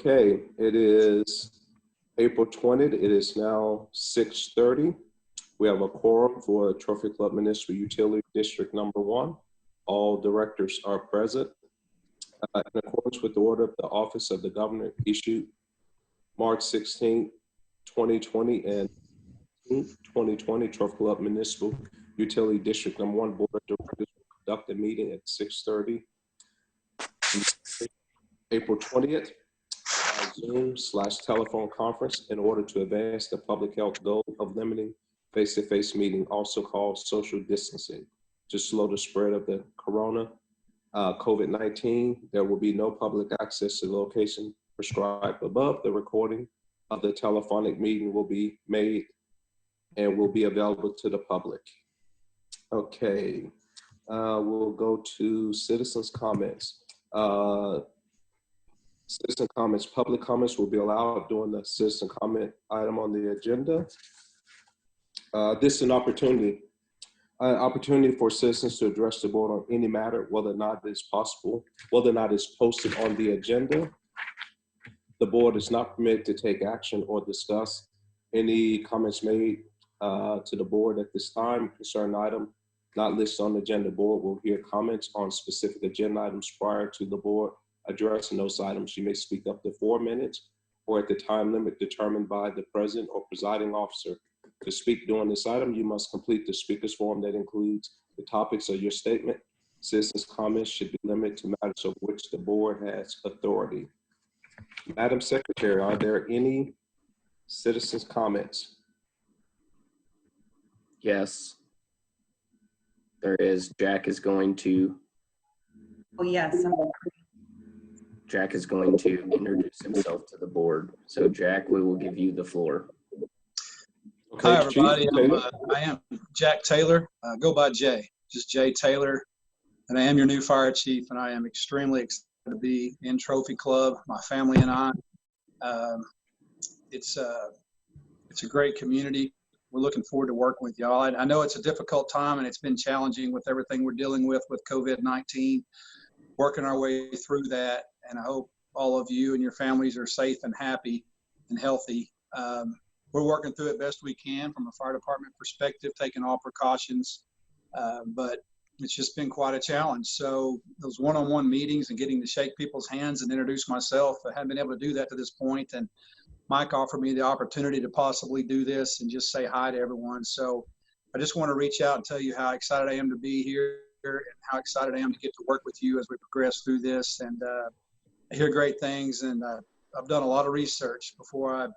Okay, it is April 20th. It is now 6:30. We have a quorum for Trophy Club Municipal Utility District Number 1. All directors are present. In accordance with the order of the Office of the Governor issued March 16, 2020 and 2020, Trophy Club Municipal Utility District Number 1 Board of Directors will conduct a meeting at 6:30 April 20th. Zoom/telephone conference in order to advance the public health goal of limiting face-to-face meeting, also called social distancing, to slow the spread of the COVID-19. There will be no public access to the location prescribed above. The recording of the telephonic meeting will be made and will be available to the public. Okay, we'll go to citizens' comments. Citizen comments, public comments will be allowed during the citizen comment item on the agenda. This is an opportunity for citizens to address the board on any matter, whether or not it's possible, whether or not it's posted on the agenda. The board is not permitted to take action or discuss any comments made to the board at this time concerning item not listed on the agenda. Board will hear comments on specific agenda items prior to the board addressing those items. You may speak up to 4 minutes or at the time limit determined by the president or presiding officer. To speak during this item, you must complete the speaker's form that includes the topics of your statement. Citizens' comments should be limited to matters of which the board has authority. Madam Secretary, are there any citizens' comments? Yes, there is. Jack is going to. Oh, yes. Jack is going to introduce himself to the board. So Jack, we will give you the floor. Okay, hi, everybody. I am Jack Taylor. Go by Jay, just Jay Taylor. And I am your new fire chief, and I am extremely excited to be in Trophy Club, my family and I. It's a great community. We're looking forward to working with y'all. I know it's a difficult time, and it's been challenging with everything we're dealing with COVID-19, working our way through that. And I hope all of you and your families are safe and happy and healthy. We're working through it best we can from a fire department perspective, taking all precautions, but it's just been quite a challenge. So those one-on-one meetings and getting to shake people's hands and introduce myself, I haven't been able to do that to this point. And Mike offered me the opportunity to possibly do this and just say hi to everyone. So I just want to reach out and tell you how excited I am to be here and how excited I am to get to work with you as we progress through this. And I hear great things, and I've done a lot of research before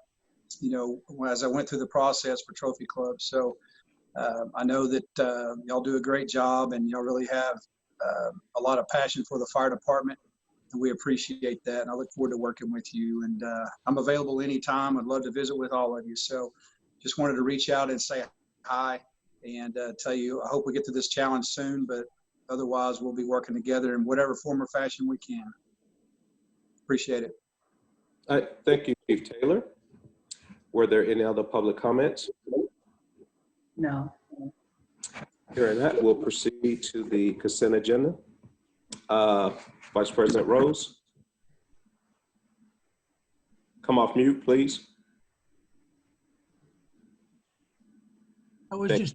as I went through the process for Trophy Club. So I know that y'all do a great job, and y'all really have a lot of passion for the fire department, and we appreciate that. And I look forward to working with you, and I'm available anytime. I'd love to visit with all of you. So just wanted to reach out and say hi and tell you I hope we get to this challenge soon, but otherwise we'll be working together in whatever form or fashion we can. Appreciate it. All right, thank you, Chief Taylor. Were there any other public comments? No. Hearing that, we'll proceed to the consent agenda. Vice President Rose. Come off mute, please. I was just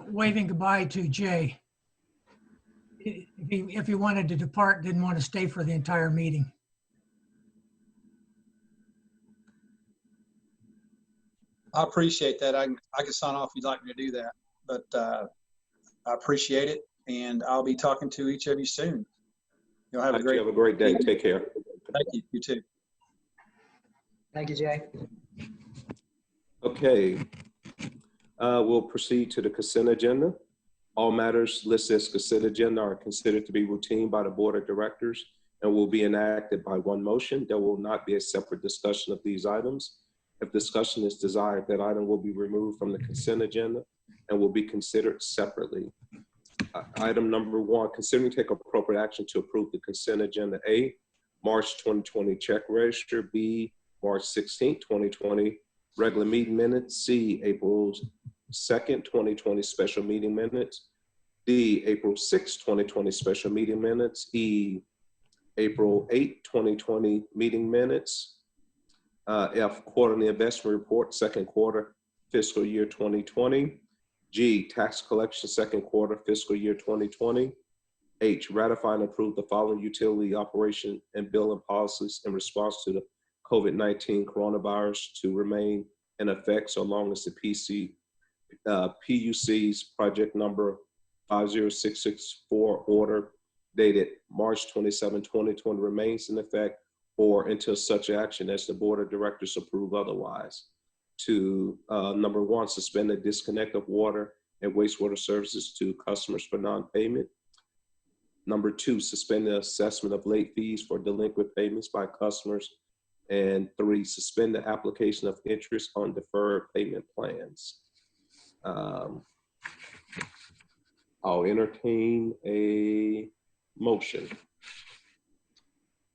waving goodbye to Jay. If he wanted to depart, didn't want to stay for the entire meeting. I appreciate that. I can sign off if you'd like me to do that, but I appreciate it, and I'll be talking to each of you soon. You'll have a great day. Take care. Thank you. You too. Thank you, Jay. Okay, we'll proceed to the consent agenda. All matters listed as consent agenda are considered to be routine by the board of directors and will be enacted by one motion. There will not be a separate discussion of these items. If discussion is desired, that item will be removed from the consent agenda and will be considered separately. Item number 1, considering take appropriate action to approve the consent agenda. A, March 2020 check register. B, March 16, 2020 regular meeting minutes. C, April 2nd, 2020 special meeting minutes. D, April 6, 2020 special meeting minutes. E, April 8, 2020 meeting minutes. F, quarterly investment report, second quarter, fiscal year 2020. G, tax collection, second quarter, fiscal year 2020. H, ratify and approve the following utility operation and billing policies in response to the COVID-19 coronavirus to remain in effect so long as the PUC's project number 50664 order dated March 27, 2020 remains in effect or until such action as the board of directors approve otherwise. To number 1, suspend the disconnect of water and wastewater services to customers for non-payment. Number 2, suspend the assessment of late fees for delinquent payments by customers. And 3, suspend the application of interest on deferred payment plans. I'll entertain a motion.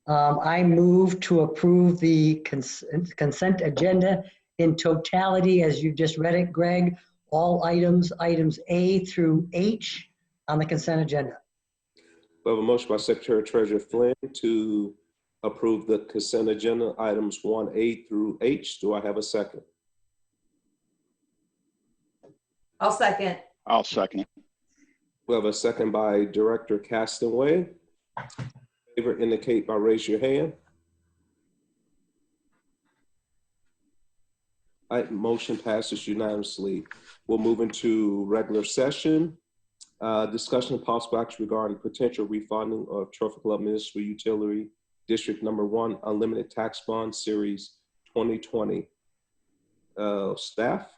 I move to approve the consent agenda in totality as you just read it, Greg. All items A through H on the consent agenda. We have a motion by Secretary Treasurer Flynn to approve the consent agenda items 1A through H. Do I have a second? I'll second. I'll second it. We have a second by Director Castanway. Favor indicate by raise your hand. All right, motion passes unanimously. We'll move into regular session. Discussion of possible action regarding potential refunding of Trophy Club Municipal Utility District Number 1 Unlimited Tax Bond Series 2020. Staff?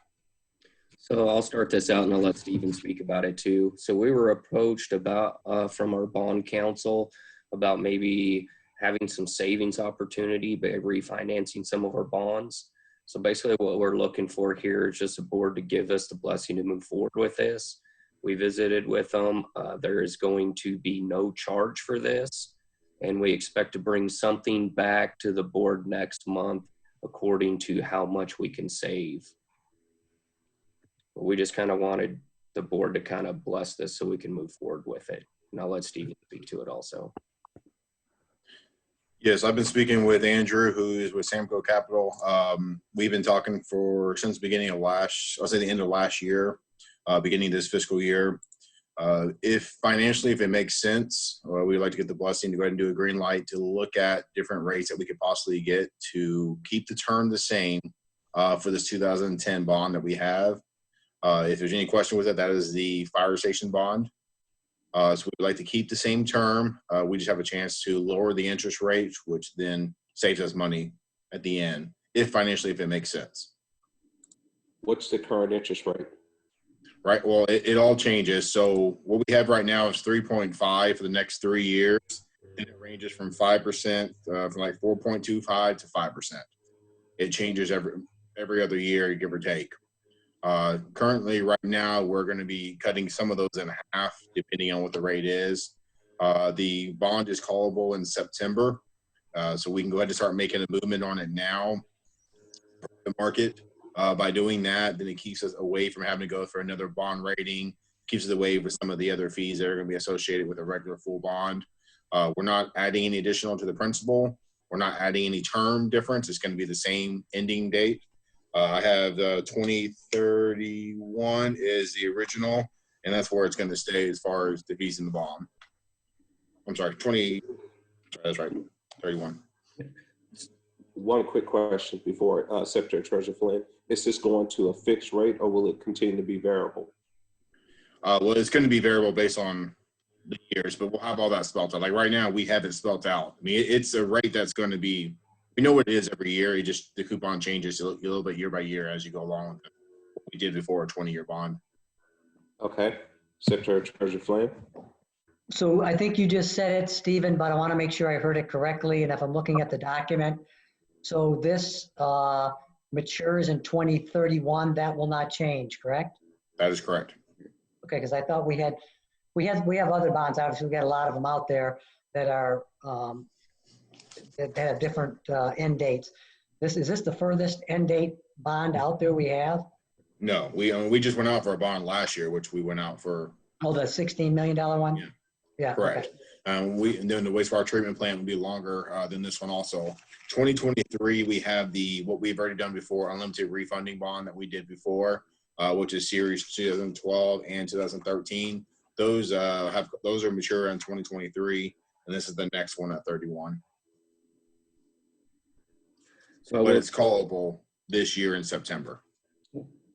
So I'll start this out and I'll let Stephen speak about it too. So we were approached about from our bond counsel about maybe having some savings opportunity by refinancing some of our bonds. So basically what we're looking for here is just a board to give us the blessing to move forward with this. We visited with them. There is going to be no charge for this. And we expect to bring something back to the board next month according to how much we can save. We just kind of wanted the board to kind of bless this so we can move forward with it. And I'll let Stephen speak to it also. Yes, I've been speaking with Andrew, who is with Samco Capital. We've been talking since the beginning of the end of last year, beginning of this fiscal year. If it makes sense, we'd like to get the blessing to go ahead and do a green light to look at different rates that we could possibly get to keep the term the same for this 2010 bond that we have. If there's any question with it, that is the fire station bond. So we'd like to keep the same term. We just have a chance to lower the interest rate, which then saves us money at the end, if it makes sense. What's the current interest rate? Right. Well, it all changes. So what we have right now is 3.5 for the next 3 years, and it ranges from 5%, from like 4.25 to 5%. It changes every other year, give or take. Currently, right now, we're going to be cutting some of those in half, depending on what the rate is. The bond is callable in September, so we can go ahead and start making a movement on it now. The market. By doing that, then it keeps us away from having to go for another bond rating, keeps us away with some of the other fees that are going to be associated with a regular full bond. We're not adding any additional to the principal. We're not adding any term difference. It's going to be the same ending date. I have 2031 is the original, and that's where it's going to stay as far as the fees in the bond. I'm sorry, that's right, 31. One quick question before Secretary Treasurer Flynn. Is this going to a fixed rate or will it continue to be variable? Well, it's going to be variable based on the years, but we'll have all that spelled out. Like right now, we have it spelled out. I mean, it's a rate that's going to be, we know what it is every year. The coupon changes a little bit year by year as you go along with what we did before a 20-year bond. Okay. Secretary Treasurer Flynn. So I think you just said it, Stephen, but I want to make sure I heard it correctly. And if I'm looking at the document, so this matures in 2031, that will not change, correct? That is correct. Okay, because I thought we have other bonds. Obviously, we got a lot of them out there that are that have different end dates. Is this the furthest end date bond out there we have? No, we just went out for a bond last year, which we went out for. Oh, the $16 million one? Yeah. Yeah. Correct. Okay. And then the wastewater treatment plant will be longer than this one also. 2023, we have what we've already done before, unlimited refunding bond that we did before, which is series 2012 and 2013. Those are mature in 2023, and this is the next one at 31. So But it's callable this year in September.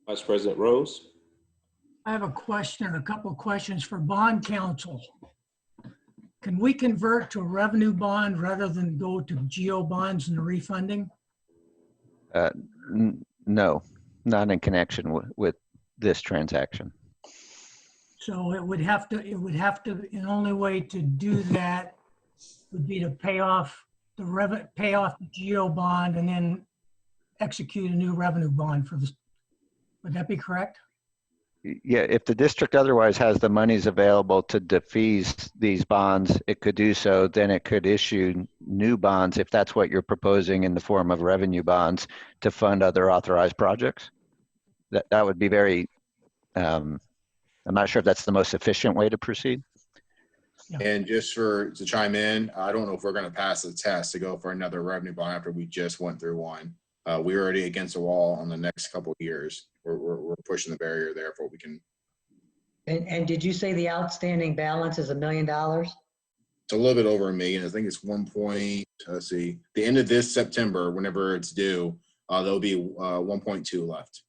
Vice President Rose. I have a question, a couple of questions for bond counsel. Can we convert to a revenue bond rather than go to geo bonds and the refunding? No, not in connection with this transaction. So it would have to, the only way to do that would be to pay off the geo bond and then execute a new revenue bond for this. Would that be correct? Yeah, if the district otherwise has the monies available to defease these bonds, it could do so. Then it could issue new bonds if that's what you're proposing in the form of revenue bonds to fund other authorized projects. That would be very, I'm not sure if that's the most efficient way to proceed. Yeah. And just to chime in, I don't know if we're going to pass the test to go for another revenue bond after we just went through one. We're already against the wall on the next couple of years. We're pushing the barrier there for what we can. And did you say the outstanding balance is $1 million? It's a little bit over $1 million. I think it's 1 point. Let's see. The end of this September, whenever it's due, there'll be 1.2 left.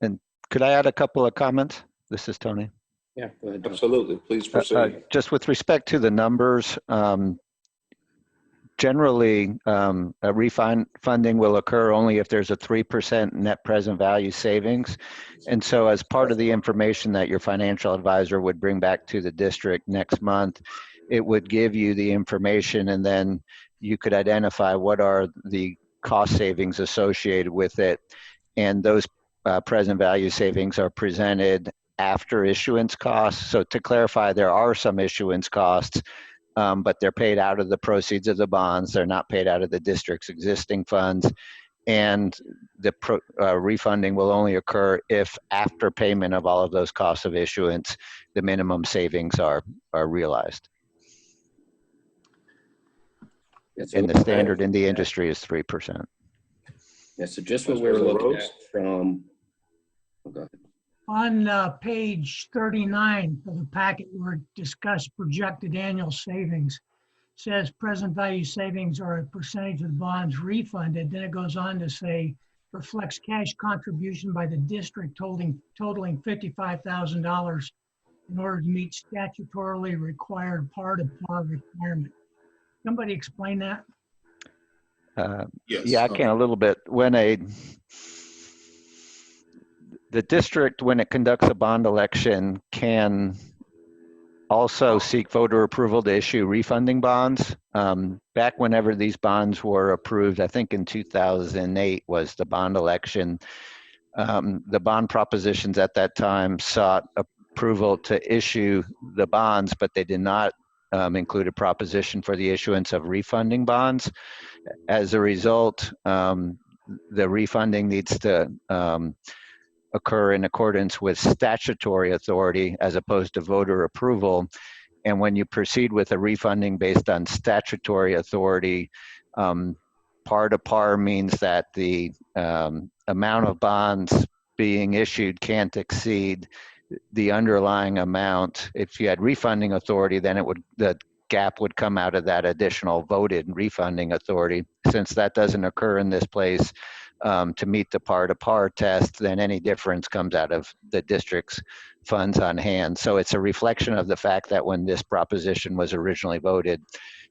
And could I add a couple of comments? This is Tony. yeah, go ahead. Tom. Absolutely. Please proceed. Just with respect to the numbers, generally, a refunding will occur only if there's a 3% net present value savings. And so as part of the information that your financial advisor would bring back to the district next month, it would give you the information, and then you could identify what are the cost savings associated with it. And those present value savings are presented after issuance costs. So to clarify, there are some issuance costs, but they're paid out of the proceeds of the bonds. They're not paid out of the district's existing funds. And the refunding will only occur if, after payment of all of those costs of issuance, the minimum savings are realized. Yeah, so And the standard in the industry is 3%. Yeah, so just what we were looking at from, oh, go ahead. On page 39 of the packet where it discussed projected annual savings, says present value savings are a percentage of the bonds refunded. Then it goes on to say reflects cash contribution by the district totaling $55,000 in order to meet statutorily required par-to-par requirement. Somebody explain that? Yes. Yeah, I can a little bit. The district, when it conducts a bond election, can also seek voter approval to issue refunding bonds. Back whenever these bonds were approved, I think in 2008 was the bond election. The bond propositions at that time sought approval to issue the bonds, but they did not include a proposition for the issuance of refunding bonds. As a result, the refunding needs to occur in accordance with statutory authority as opposed to voter approval. And when you proceed with a refunding based on statutory authority, par to par means that the amount of bonds being issued can't exceed the underlying amount. If you had refunding authority, then the gap would come out of that additional voted refunding authority. Since that doesn't occur in this place, to meet the par-to-par test, then any difference comes out of the district's funds on hand. So it's a reflection of the fact that when this proposition was originally voted,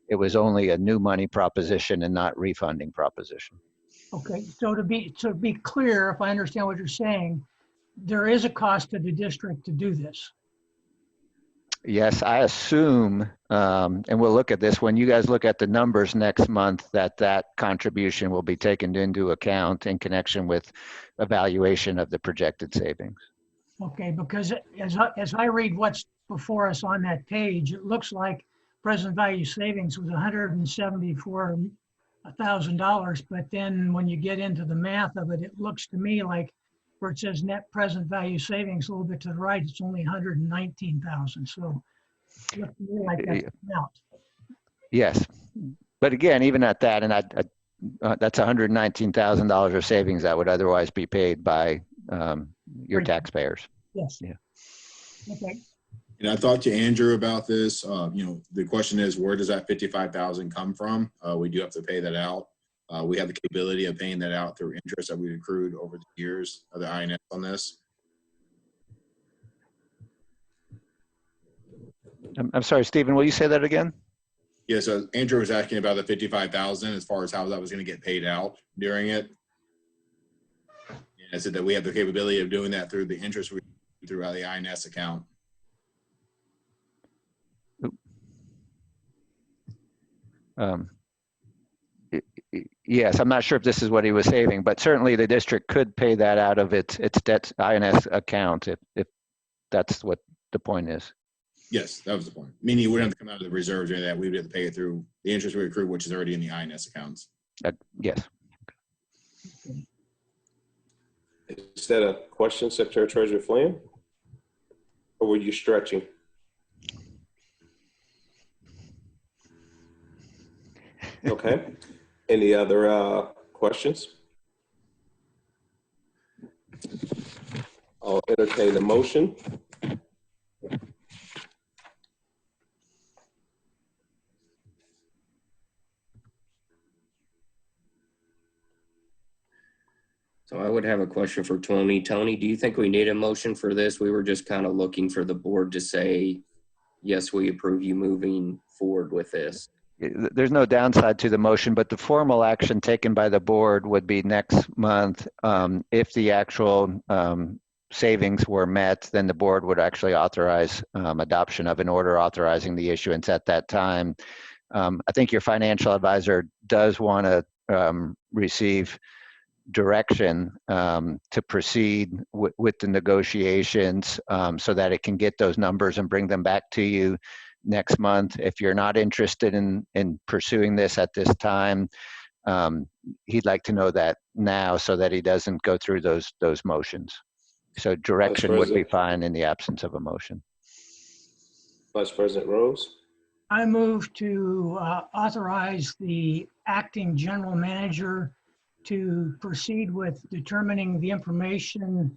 it was only a new money proposition and not refunding proposition. Okay, so to be clear, if I understand what you're saying, there is a cost to the district to do this. Yes, I assume, and we'll look at this when you guys look at the numbers next month, that contribution will be taken into account in connection with evaluation of the projected savings. Okay, because as I read what's before us on that page, it looks like present value savings was $174,000, but then when you get into the math of it, it looks to me like where it says net present value savings a little bit to the right, it's only 119,000. So Looked to me like that's out. Yes. But again, even at that, and that's $119,000 of savings that would otherwise be paid by your Right. taxpayers. Yes. Yeah. Okay. And I talked to Andrew about this. The question is, where does that 55,000 come from? We do have to pay that out. We have the capability of paying that out through interest that we've accrued over the years of the INS on this. I'm sorry, Stephen, will you say that again? Yeah, so Andrew was asking about the 55,000 as far as how that was going to get paid out during it. And I said that we have the capability of doing that through the interest we through the INS account. Yes, I'm not sure if this is what he was saving, but certainly the district could pay that out of its debt INS account if that's what the point is. Yes, that was the point. Meaning you wouldn't have to come out of the reserves or that. We would have to pay it through the interest we accrue, which is already in the INS accounts. Yes. Is that a question, Secretary Treasurer Flynn? Or were you stretching? Okay. Any other questions? I'll entertain a motion. So I would have a question for Tony. Tony, do you think we need a motion for this? We were just kind of looking for the board to say, yes, we approve you moving forward with this. There's no downside to the motion, but the formal action taken by the board would be next month. If the actual savings were met, then the board would actually authorize adoption of an order authorizing the issuance at that time. I think your financial advisor does want to receive direction to proceed with the negotiations so that it can get those numbers and bring them back to you next month. If you're not interested in pursuing this at this time, he'd like to know that now so that he doesn't go through those motions. So direction would be fine in the absence of a motion. Vice President Rose. I move to authorize the acting general manager to proceed with determining the information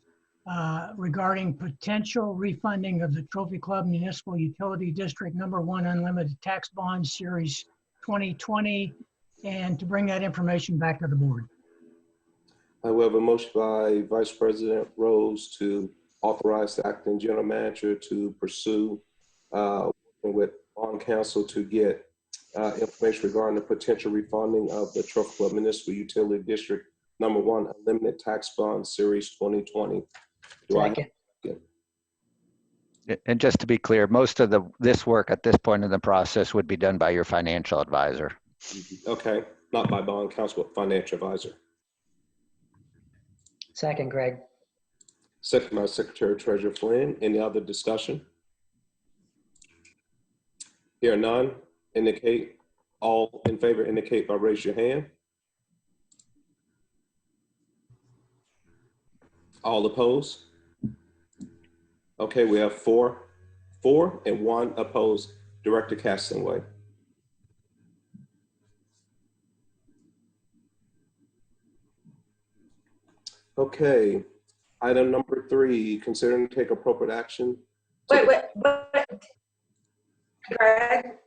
regarding potential refunding of the Trophy Club Municipal Utility District Number 1 Unlimited Tax Bond Series 2020 and to bring that information back to the board. We have a motion by Vice President Rose to authorize the acting general manager to pursue working with bond counsel to get information regarding the potential refunding of the Trophy Club Municipal Utility District Number 1 Unlimited Tax Bond Series 2020. Second. And just to be clear, most of this work at this point in the process would be done by your financial advisor. Okay, not by bond counsel, but financial advisor. Second, Greg. Second by Secretary Treasurer Flynn. Any other discussion? Here none. Indicate, all in favor indicate by raise your hand. All opposed? Okay, we have four and 1 opposed. Director Castonway. Okay, item number 3, consider and take appropriate action. Wait. Greg,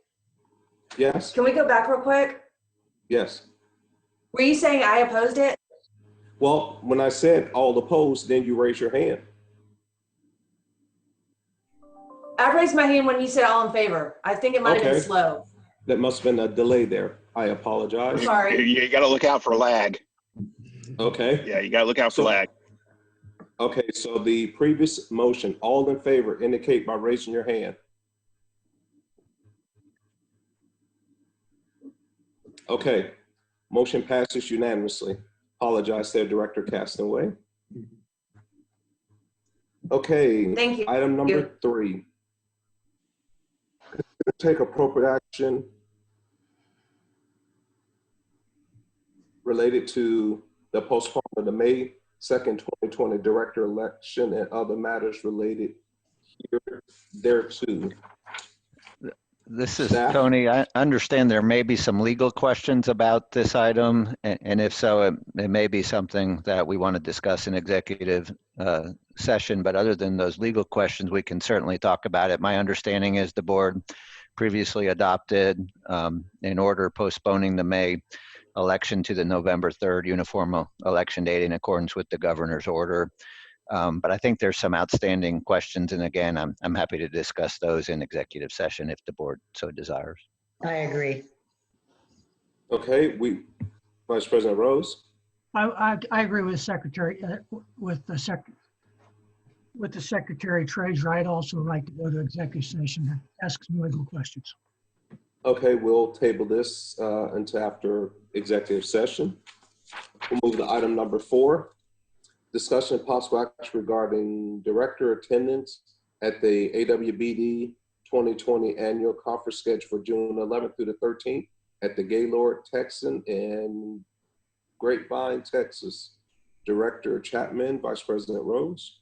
Yes, can we go back real quick? yes. Were you saying I opposed it? Well, when I said all opposed, then you raise your hand. I raised my hand when you said all in favor. I think it might have Okay. been slow. That must have been a delay there. I apologize. Sorry. You got to look out for lag. Okay. Yeah, you got to look out for So- lag. Okay, so the previous motion, all in favor indicate by raising your hand. Okay, motion passes unanimously. Apologize there, Director Castonway. Okay. Thank you. Item number 3. Take appropriate action related to the postponement of the May 2nd, 2020 director election and other matters related here thereto. This is Staff? Tony. I understand there may be some legal questions about this item, and if so, it may be something that we want to discuss in executive session. But other than those legal questions, we can certainly talk about it. My understanding is the board previously adopted an order postponing the May election to the November 3rd uniform election date in accordance with the governor's order. But I think there's some outstanding questions, and again, I'm happy to discuss those in executive session if the board so desires. I agree. Okay, Vice President Rose? I agree with Secretary, with the Secretary Treasurer. I'd also like to go to executive session and ask some legal questions. Okay, we'll table this until after executive session. We'll move to item number 4. Discussion and possible action regarding director attendance at the AWBD 2020 annual conference scheduled for June 11th through the 13th at the Gaylord Texan in Grapevine, Texas. Director Chapman, Vice President Rose.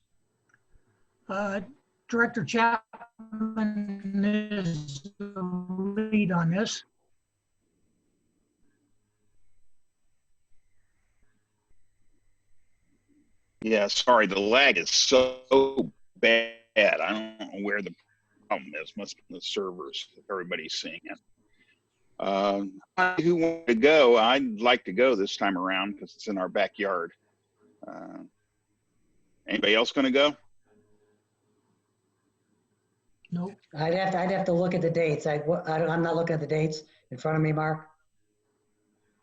Director Chapman is the lead on this. Yeah, sorry, the lag is so bad. I don't know where the problem is. Must be the servers. If everybody's seeing it. Who wants to go? I'd like to go this time around because it's in our backyard. Anybody else going to go? Nope. I'd have to look at the dates. I'm not looking at the dates in front of me, Mark.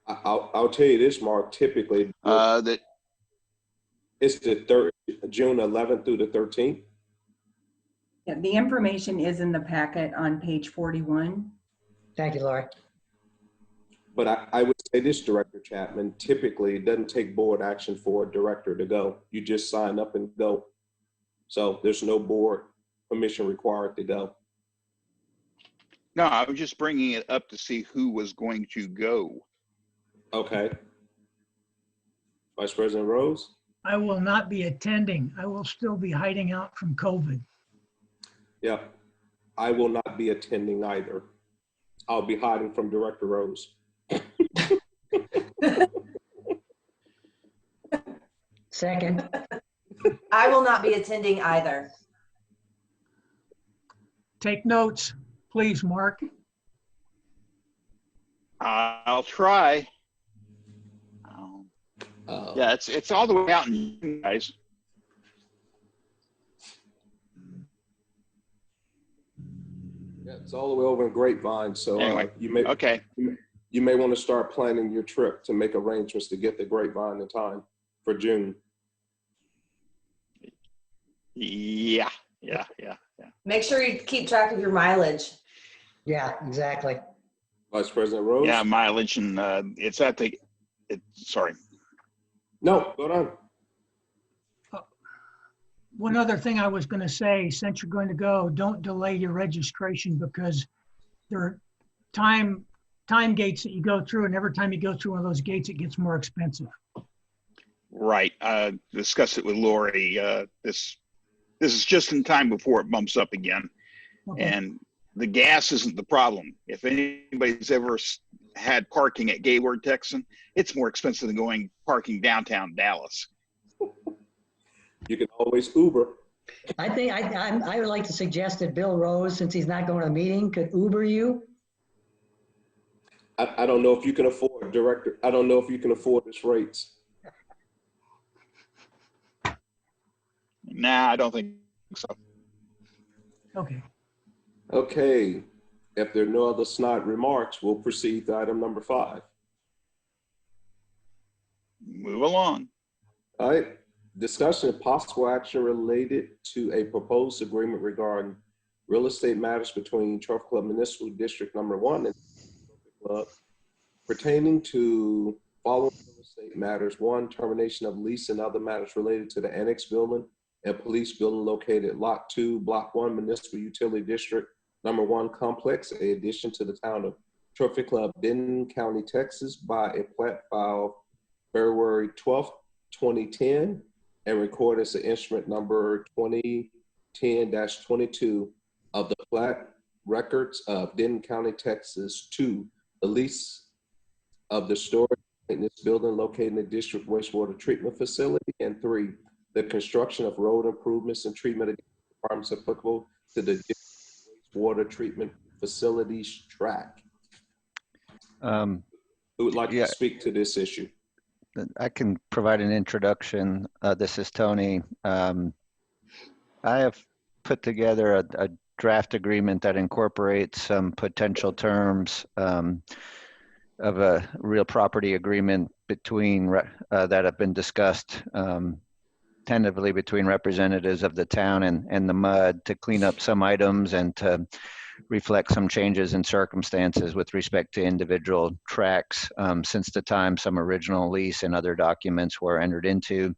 I'll tell you this, Mark. Typically, That it's the June 11th through the 13th. Yeah, the information is in the packet on page 41. Thank you, Lori. But I would say this, Director Chapman, typically it doesn't take board action for a director to go. You just sign up and go. So there's no board permission required to go. no, I was just bringing it up to see who was going to go. Okay. Vice President Rose? I will not be attending. I will still be hiding out from COVID. Yeah. I will not be attending either. I'll be hiding from Director Rose. Second. I will not be attending either. Take notes, please, Mark. I'll try. Yeah, it's all the way out in June, guys. Yeah, it's all the way over in Grapevine. So Anyway, you may want to start planning your trip to make arrangements to get to Grapevine in time for June. Yeah. Make sure you keep track of your mileage. Yeah, exactly. Vice President Rose? Yeah, mileage and it's at the. Sorry. No, go on. One other thing I was going to say, since you're going to go, don't delay your registration because there are time gates that you go through, and every time you go through one of those gates, it gets more expensive. Right. Discuss it with Lori. This is just in time before it bumps up again. Okay. And the gas isn't the problem. If anybody's ever had parking at Gaylord Texan, it's more expensive than going parking downtown Dallas. You can always Uber. I think I would like to suggest that Bill Rose, since he's not going to a meeting, could Uber you. I don't know if you can afford, Director. I don't know if you can afford his rates. Nah, I don't think so. Okay. Okay. If there are no other snide remarks, we'll proceed to item number 5. Move along. All right. Discussion and possible action related to a proposed agreement regarding real estate matters between Trophy Club Municipal District Number 1 and Trophy Club pertaining to following real estate matters. 1, termination of lease and other matters related to the annex building and police building located at Lot 2, Block 1, Municipal Utility District Number 1 Complex, in addition to the town of Trophy Club, Denton County, Texas, by a plat file February 12th, 2010, and recorded as an instrument number 2010-22 of the plat records of Denton County, Texas. 2, the lease of the storage maintenance building located in the district wastewater treatment facility. And 3, the construction of road improvements and treatment requirements applicable to the wastewater treatment facilities track. Who would like Yeah. to speak to this issue? I can provide an introduction. This is Tony. I have put together a draft agreement that incorporates some potential terms of a real property agreement between that have been discussed tentatively between representatives of the town and the MUD to clean up some items and to reflect some changes in circumstances with respect to individual tracks since the time some original lease and other documents were entered into.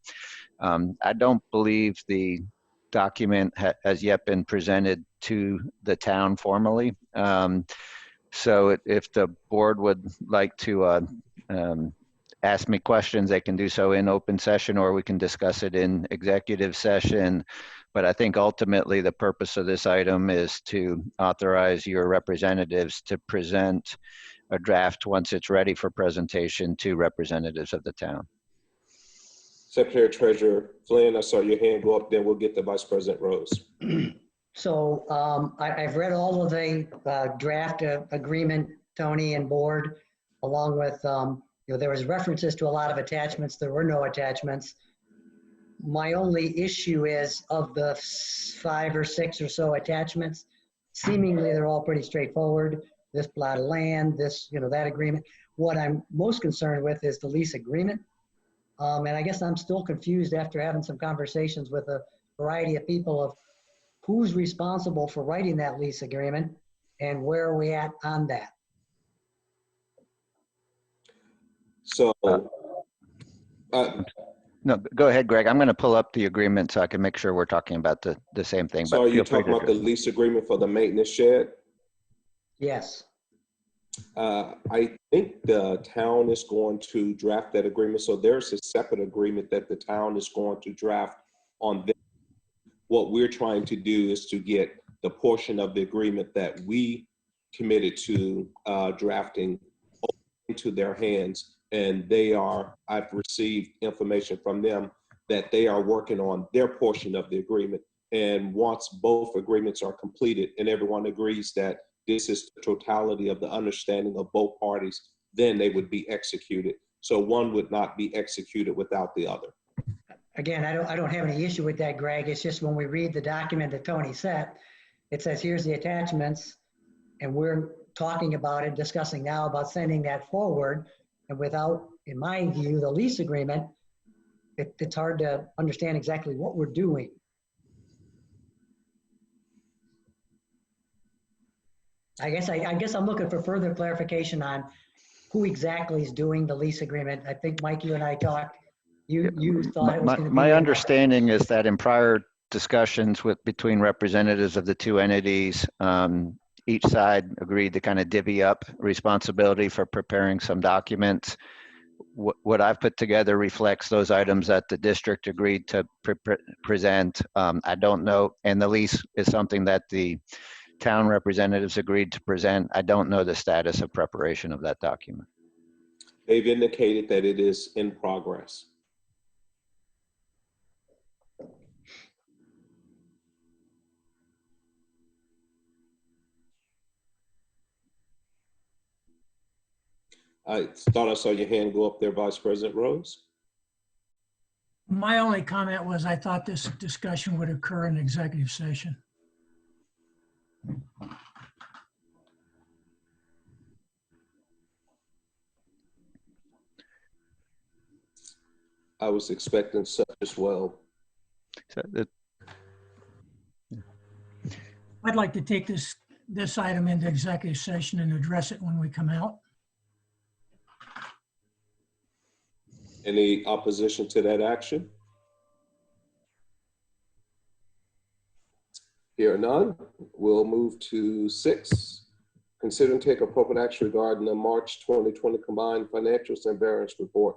I don't believe the document has yet been presented to the town formally. So if the board would like to ask me questions, they can do so in open session, or we can discuss it in executive session. But I think ultimately the purpose of this item is to authorize your representatives to present a draft once it's ready for presentation to representatives of the town. Secretary Treasurer Flynn, I saw your hand go up, then we'll get to Vice President Rose. So I've read all of the draft agreement, Tony, and board, along with, there was references to a lot of attachments. There were no attachments. My only issue is of the 5 or 6 or so attachments, seemingly they're all pretty straightforward. This plot of land, this, that agreement. What I'm most concerned with is the lease agreement. And I guess I'm still confused after having some conversations with a variety of people of who's responsible for writing that lease agreement and where are we at on that? So, No, go ahead, Greg. I'm going to pull up the agreement so I can make sure we're talking about the same thing. so But are you feel free talking to about the lease agreement for the maintenance shed? Yes. I think the town is going to draft that agreement. So there's a separate agreement that the town is going to draft on this. What we're trying to do is to get the portion of the agreement that we committed to drafting into their hands. And I've received information from them that they are working on their portion of the agreement. And once both agreements are completed and everyone agrees that this is the totality of the understanding of both parties, then they would be executed. So one would not be executed without the other. Again, I don't have any issue with that, Greg. It's just when we read the document that Tony sent, it says, here's the attachments, and we're talking about it, discussing now about sending that forward. And without, in my view, the lease agreement, it's hard to understand exactly what we're doing. I guess I'm looking for further clarification on who exactly is doing the lease agreement. I think, Mike, you and I talked. You thought it was going to be. My understanding is that in prior discussions between representatives of the two entities, each side agreed to kind of divvy up responsibility for preparing some documents. What I've put together reflects those items that the district agreed to present. I don't know, and the lease is something that the town representatives agreed to present. I don't know the status of preparation of that document. They've indicated that it is in progress. I thought I saw your hand go up there, Vice President Rose. My only comment was I thought this discussion would occur in executive session. I was expecting such as well. So I'd like to take this item into executive session and address it when we come out. Any opposition to that action? Here none, we'll move to 6. Consider and take appropriate action regarding the March 2020 combined financials and variance report.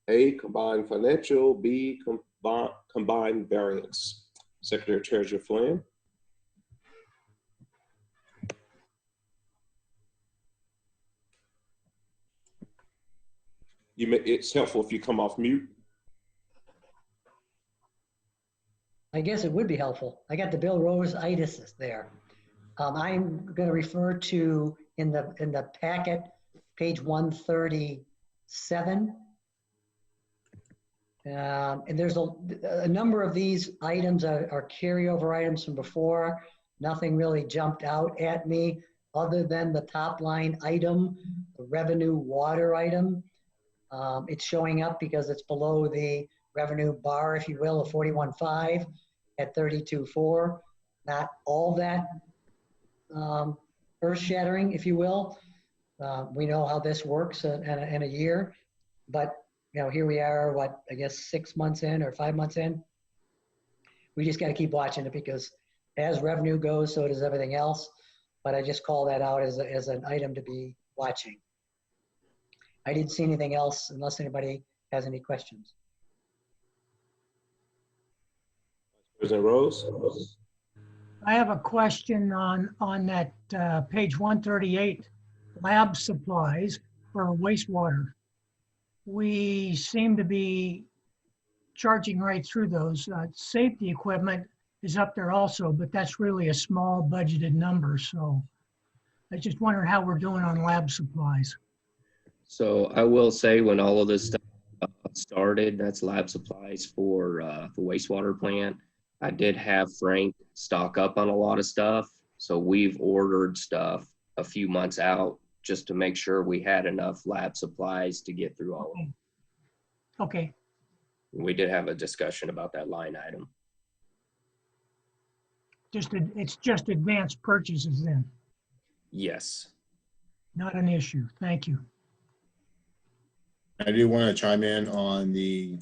A, combined financial. B, combined variance. Secretary Treasurer Flynn. It's helpful if you come off mute. I guess it would be helpful. I got the Bill Rose itis there. I'm going to refer to in the packet, page 137. And there's a number of these items are carryover items from before. Nothing really jumped out at me other than the top line item, the revenue water item. It's showing up because it's below the revenue bar, if you will, of 41.5 at 32.4. Not all that earth shattering, if you will. We know how this works in a year, but here we are, what, I guess 6 months in or 5 months in. We just got to keep watching it because as revenue goes, so does everything else. But I just call that out as an item to be watching. I didn't see anything else unless anybody has any questions. President Rose? I have a question on that page 138, lab supplies for wastewater. We seem to be charging right through those. Safety equipment is up there also, but that's really a small budgeted number. So I just wonder how we're doing on lab supplies. So I will say when all of this stuff started, that's lab supplies for the wastewater plant. I did have Frank stock up on a lot of stuff. So we've ordered stuff a few months out just to make sure we had enough lab supplies to get through all of them. Okay. We did have a discussion about that line item. It's just advanced purchases then, Yes. not an issue. Thank you. I do want to chime in on the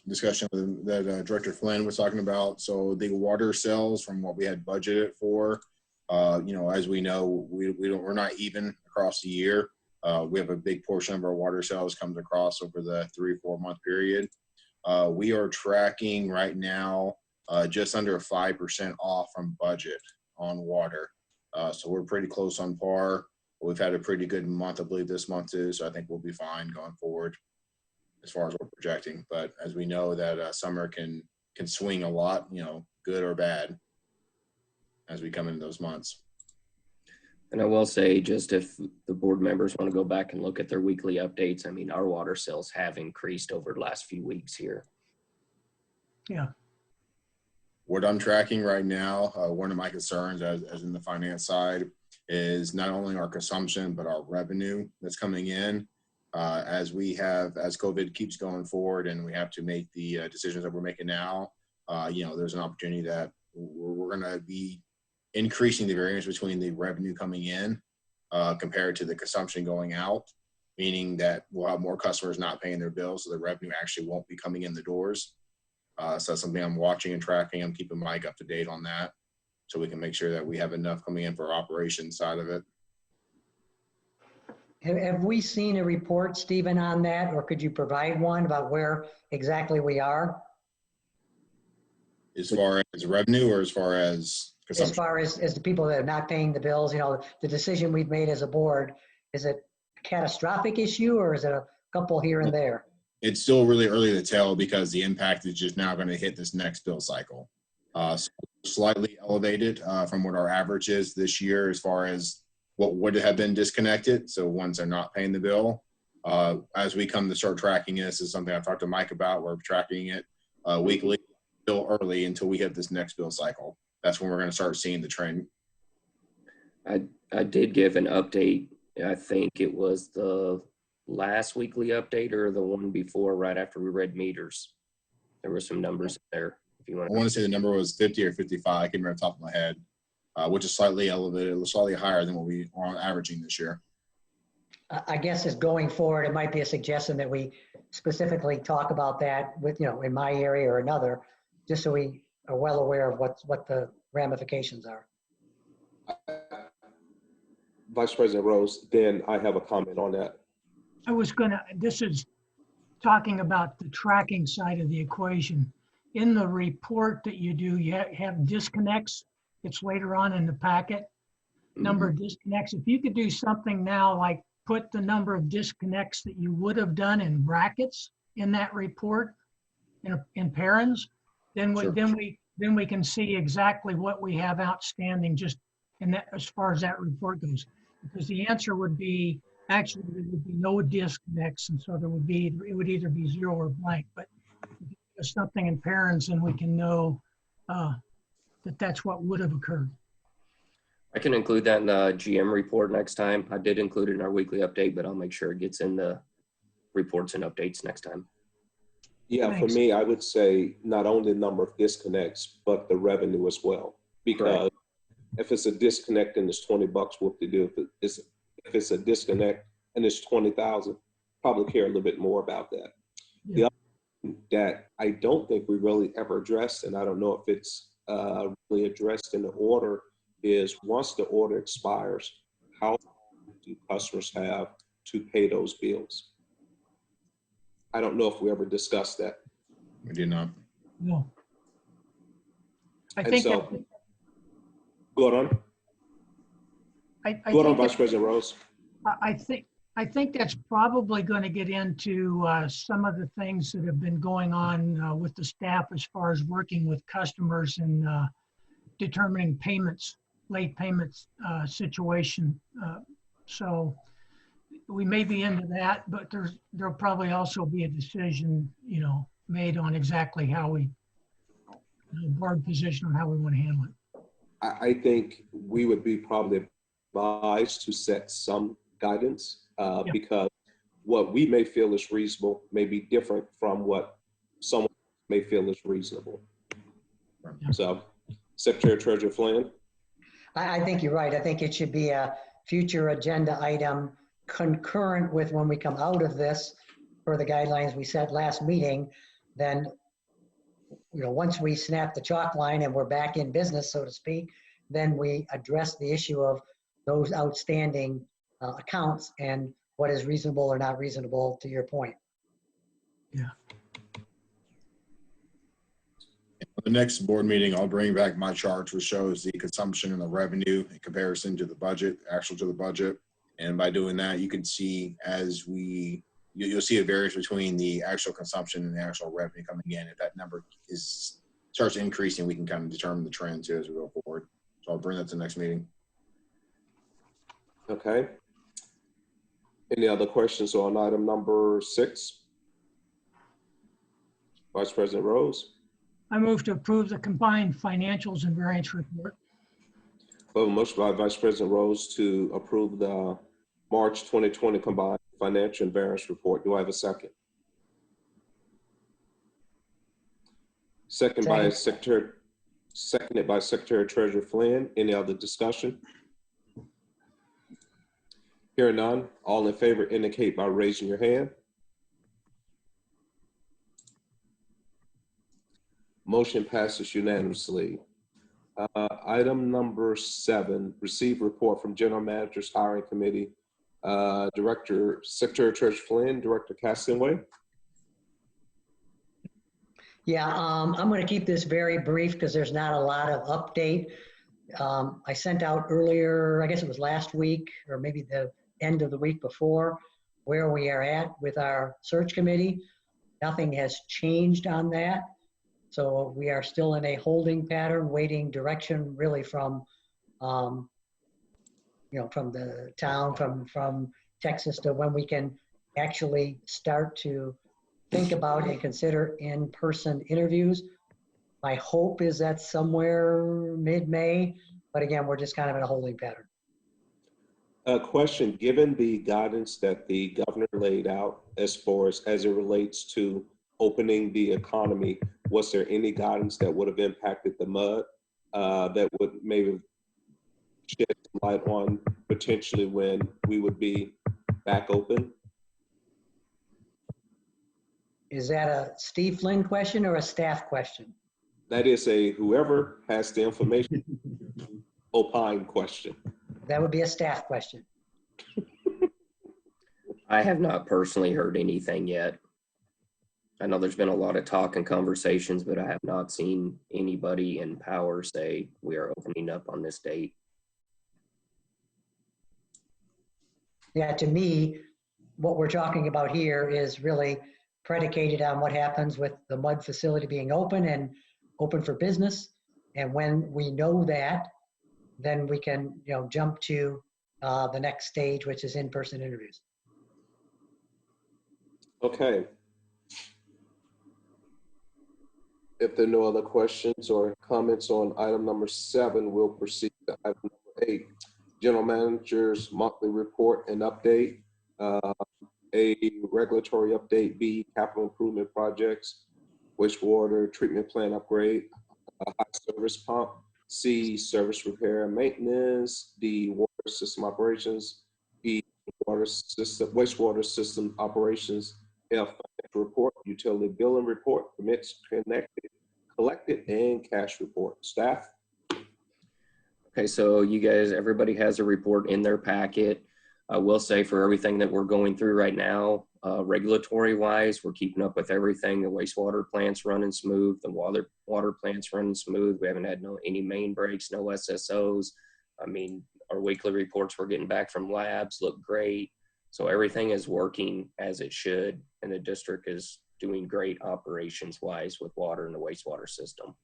discussion that Director Flynn was talking about. So the water sales from what we had budgeted for, as we know, we're not even across the year. We have a big portion of our water sales comes across over the 3-4 month period. We are tracking right now just under 5% off from budget on water. So we're pretty close on par. We've had a pretty good month, I believe this month is, so I think we'll be fine going forward as far as we're projecting. But as we know that summer can swing a lot, good or bad as we come into those months. And I will say, just if the board members want to go back and look at their weekly updates, I mean, our water sales have increased over the last few weeks here. Yeah. What I'm tracking right now, one of my concerns as in the finance side is not only our consumption, but our revenue that's coming in. As COVID keeps going forward and we have to make the decisions that we're making now, there's an opportunity that we're going to be increasing the variance between the revenue coming in compared to the consumption going out, meaning that we'll have more customers not paying their bills, so the revenue actually won't be coming in the doors. So that's something I'm watching and tracking. I'm keeping Mike up to date on that so we can make sure that we have enough coming in for our operations side of it. Have we seen a report, Stephen, on that, or could you provide one about where exactly we are? As far as revenue or as far as consumption? As far as the people that are not paying the bills, the decision we've made as a board, is it a catastrophic issue or is it a couple here and there? It's still really early to tell because the impact is just now going to hit this next bill cycle. So slightly elevated from what our average is this year as far as what would have been disconnected. So ones are not paying the bill. As we come to start tracking this is something I've talked to Mike about. We're tracking it weekly, still early until we hit this next bill cycle. That's when we're going to start seeing the trend. I did give an update. I think it was the last weekly update or the one before, right after we read meters. There were some numbers there. If you want, I want to say the number was 50 or 55. I can't remember off the top of my head, which is slightly elevated, slightly higher than what we are averaging this year. I guess as going forward, it might be a suggestion that we specifically talk about that with, in my area or another, just so we are well aware of what the ramifications are. Vice President Rose, then I have a comment on that. This is talking about the tracking side of the equation. In the report that you do, you have disconnects. It's later on in the packet. Number of disconnects. If you could do something now like put the number of disconnects that you would have done in brackets in that report, in parens, then Sure. we can see exactly what we have outstanding just in that, as far as that report goes. Because the answer would be, actually, there would be no disconnects, and so it would either be 0 or blank. But if there's something in parens, then we can know that that's what would have occurred. I can include that in the GM report next time. I did include it in our weekly update, but I'll make sure it gets in the reports and updates next time. Yeah, for Thanks. me, I would say not only the number of disconnects, but the revenue as well. Because if it's a disconnect and it's $20, what to do? If it's a disconnect and it's 20,000, probably care a little bit more about that. Yeah. The other thing that I don't think we really ever addressed, and I don't know if it's really addressed in the order, is once the order expires, how long do customers have to pay those bills? I don't know if we ever discussed that. We did not. No. I And think so, that, go on. I Go on, think Vice that- President Rose. I think that's probably going to get into some of the things that have been going on with the staff as far as working with customers and determining payments, late payments situation. So we may be into that, but there'll probably also be a decision, made on exactly how we, board position on how we want to handle it. I think we would be probably advised to set some guidance because what we may feel is reasonable may be different from what someone may feel is reasonable. Yeah. So, Secretary Treasurer Flynn. I think you're right. I think it should be a future agenda item concurrent with when we come out of this for the guidelines we set last meeting. Then, once we snap the chalk line and we're back in business, so to speak, then we address the issue of those outstanding accounts and what is reasonable or not reasonable, to your point. Yeah. The next board meeting, I'll bring back my charts, which shows the consumption and the revenue in comparison to the budget, actual to the budget. And by doing that, you can see you'll see a variance between the actual consumption and the actual revenue coming in. If that number starts increasing, we can kind of determine the trend too as we go forward. So I'll bring that to the next meeting. Okay. Any other questions on item number 6? Vice President Rose. I move to approve the combined financials and variance report. We have a motion by Vice President Rose to approve the March 2020 combined financial and variance report. Do I have a second? Seconded by Secretary Treasurer Flynn. Any other discussion? Hearing none, all in favor indicate by raising your hand. Motion passes unanimously. Item number 7, receive report from General Manager's Hiring Committee. Secretary Treasurer Flynn, Director Castaway. Yeah, I'm going to keep this very brief because there's not a lot of update. I sent out earlier, I guess it was last week or maybe the end of the week before, where we are at with our search committee. Nothing has changed on that. So we are still in a holding pattern, waiting direction really from, from the town, from Texas, to when we can actually start to think about and consider in-person interviews. My hope is that somewhere mid-May, but again, we're just kind of in a holding pattern. A question, given the guidance that the governor laid out as far as it relates to opening the economy, was there any guidance that would have impacted the MUD that would maybe shed some light on potentially when we would be back open? Is that a Steve Flynn question or a staff question? That is a whoever has the information opine question. That would be a staff question. I have not personally heard anything yet. I know there's been a lot of talk and conversations, but I have not seen anybody in power say we are opening up on this date. Yeah, to me, what we're talking about here is really predicated on what happens with the mud facility being open and open for business. And when we know that, then we can, jump to the next stage, which is in-person interviews. Okay. If there are no other questions or comments on item number 7, we'll proceed to item number 8. General Manager's monthly report and update. A, regulatory update. B, capital improvement projects. Wastewater treatment plant upgrade. High service pump. C, service repair and maintenance. D, water system operations. E, wastewater system operations. F, financial report, utility billing report, permits collected, and cash report. Staff? Okay, so you guys, everybody has a report in their packet. I will say for everything that we're going through right now, regulatory wise, we're keeping up with everything. The wastewater plant's running smooth. The water plant's running smooth. We haven't had any main breaks, no SSOs. I mean, our weekly reports we're getting back from labs look great. So everything is working as it should, and the district is doing great operations wise with water and the wastewater system.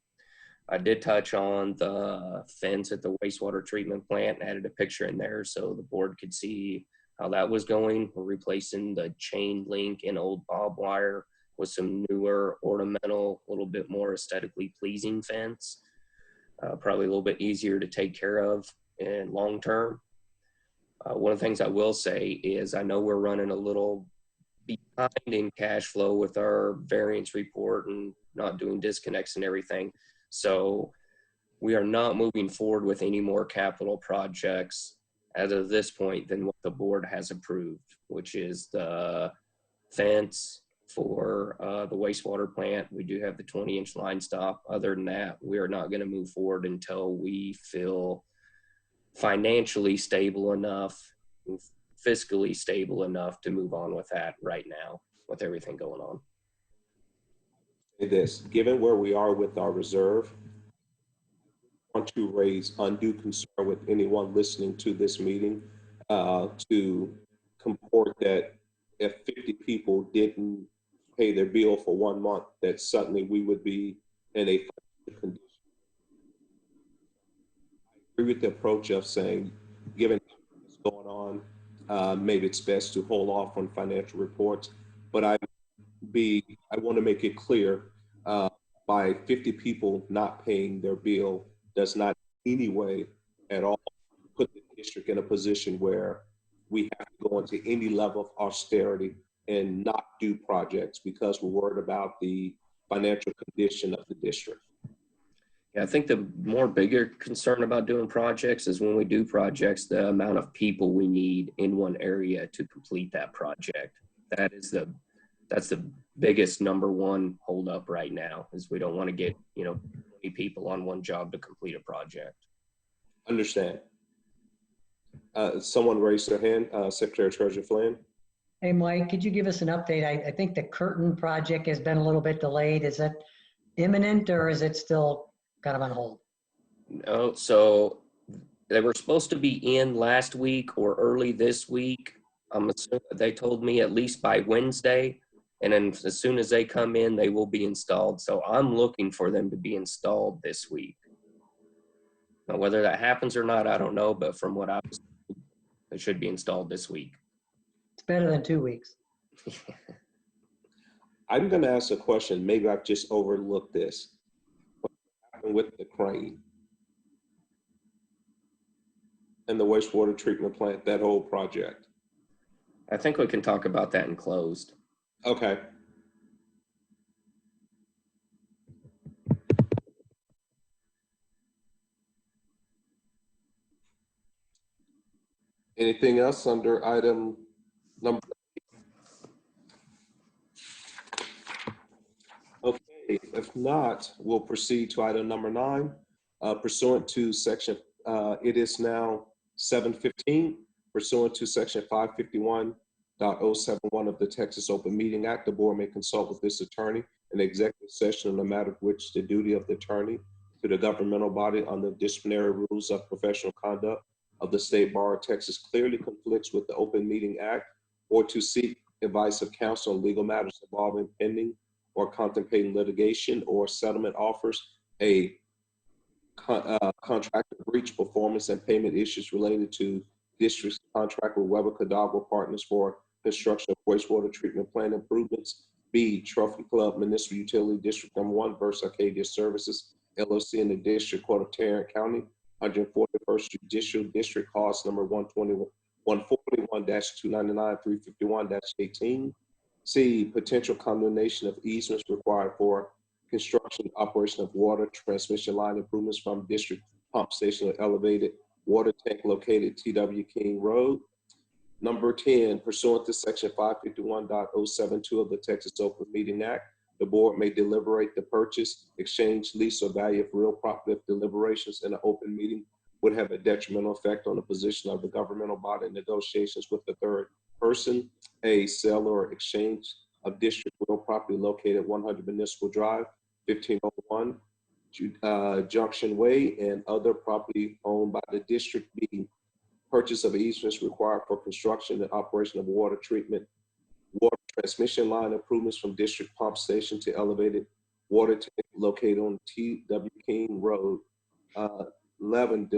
I did touch on the fence at the wastewater treatment plant and added a picture in there so the board could see how that was going. We're replacing the chain link and old barbed wire with some newer ornamental, a little bit more aesthetically pleasing fence. Probably a little bit easier to take care of in long term. One of the things I will say is I know we're running a little behind in cash flow with our variance report and not doing disconnects and everything. So we are not moving forward with any more capital projects as of this point than what the board has approved, which is the fence for the wastewater plant. We do have the 20-inch line stop. Other than that, we are not going to move forward until we feel financially stable enough, fiscally stable enough to move on with that right now with everything going on. This, given where we are with our reserve, I want to raise undue concern with anyone listening to this meeting to comport that if 50 people didn't pay their bill for 1 month, that suddenly we would be in a financial condition. I agree with the approach of saying, given what's going on, maybe it's best to hold off on financial reports, but I want to make it clear, by 50 people not paying their bill does not in any way at all put the district in a position where we have to go into any level of austerity and not do projects because we're worried about the financial condition of the district. Yeah, I think the more bigger concern about doing projects is when we do projects, the amount of people we need in one area to complete that project. That's the biggest number one holdup right now is we don't want to get 20 people on one job to complete a project. Understand. Someone raised their hand. Secretary Treasurer Flynn. Hey, Mike, could you give us an update? I think the curtain project has been a little bit delayed. Is it imminent or is it still kind of on hold? No, so they were supposed to be in last week or early this week. I'm assuming they told me at least by Wednesday. And then as soon as they come in, they will be installed. So I'm looking for them to be installed this week. Now, whether that happens or not, I don't know. But from what I was told, they should be installed this week. It's better than 2 weeks. I'm going to ask a question. Maybe I've just overlooked this. What happened with the crane and the wastewater treatment plant, that whole project? I think we can talk about that in closed. Okay. Anything else under item number 8? Okay, if not, we'll proceed to item number 9. Pursuant to section, it is now 7:15. Pursuant to section 551.071 of the Texas Open Meeting Act, the board may consult with this attorney in executive session on the matter of which the duty of the attorney to the governmental body on the disciplinary rules of professional conduct of the State Bar of Texas clearly conflicts with the Open Meeting Act, or to seek advice of counsel on legal matters involving pending or contemplating litigation or settlement offers, a contract breach, performance, and payment issues related to district's contract with Weber Cadagua Partners for construction of wastewater treatment plant improvements. B, Trophy Club Municipal Utility District Number 1 versus Arcadia Services LLC in the District Court of Tarrant County, 141st Judicial District, cause number 141-299-351-18. C, potential condemnation of easements required for construction and operation of water transmission line improvements from district pump station and elevated water tank located T.W. King Road. Number 10, pursuant to section 551.072 of the Texas Open Meeting Act, the board may deliberate the purchase, exchange, lease, or value of real property if deliberations in an open meeting would have a detrimental effect on the position of the governmental body in negotiations with the third person. A, sale or exchange of district real property located 100 Municipal Drive, 1501 Junction Way, and other property owned by the district. B, purchase of easements required for construction and operation of water treatment, water transmission line improvements from district pump station to elevated water tank located on T.W. King Road. 11,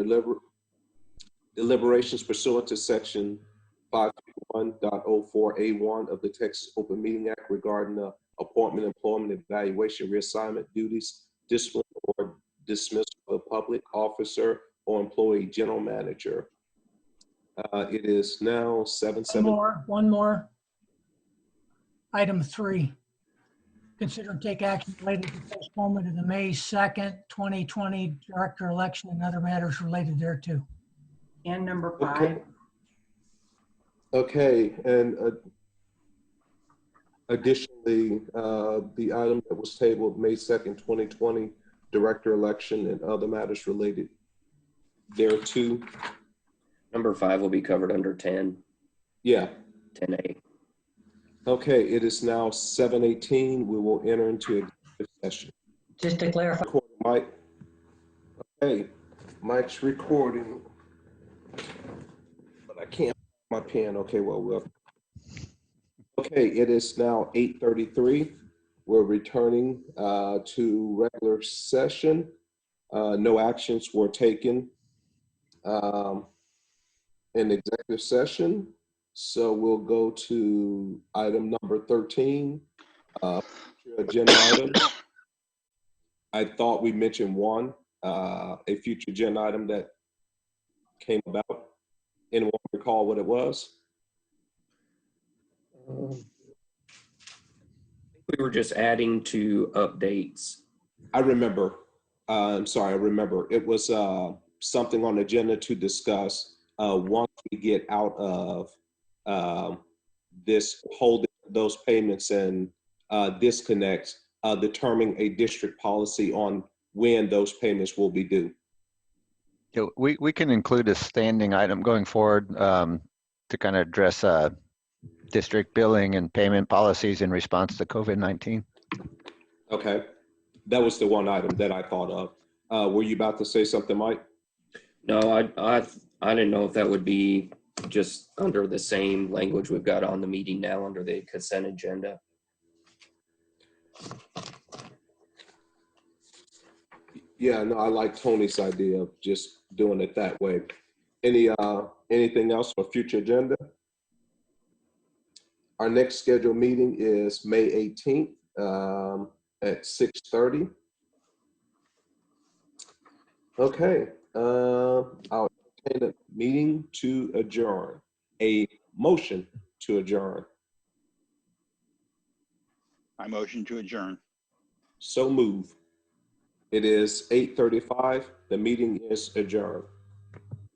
deliberations pursuant to section 551.04A1 of the Texas Open Meeting Act regarding the appointment, employment, evaluation, reassignment, duties, discipline, or dismissal of a public officer or employee, general manager. It is now 7:07. One more. Item 3. Consider and take action related to postponement of the May 2nd, 2020 director election and other matters related thereto. And number 5. Okay, and additionally, the item that was tabled May 2nd, 2020, director election and other matters related thereto. Number 5 will be covered under 10. Yeah. 10A. Okay, it is now 7:18. We will enter into executive session. Just to clarify, Recording, Mike. Okay, Mike's recording, but I can't find my pen. Okay, well. Okay, it is now 8:33. We're returning to regular session. No actions were taken in executive session. So we'll go to item number 13, agenda item. I thought we mentioned one, a future agenda item that came about. Anyone recall what it was? We were just adding to updates. I remember. I'm sorry, I remember. It was something on the agenda to discuss once we get out of this holding those payments and disconnects, determining a district policy on when those payments will be due. Yeah, we can include a standing item going forward to kind of address district billing and payment policies in response to COVID-19. Okay, that was the one item that I thought of. Were you about to say something, Mike? No, I didn't know if that would be just under the same language we've got on the meeting now under the consent agenda. Yeah, no, I like Tony's idea of just doing it that way. Anything else for future agenda? Our next scheduled meeting is May 18th at 6:30. Okay, I'll entertain a meeting to adjourn. A motion to adjourn. I motion to adjourn. So move. It is 8:35. The meeting is adjourned.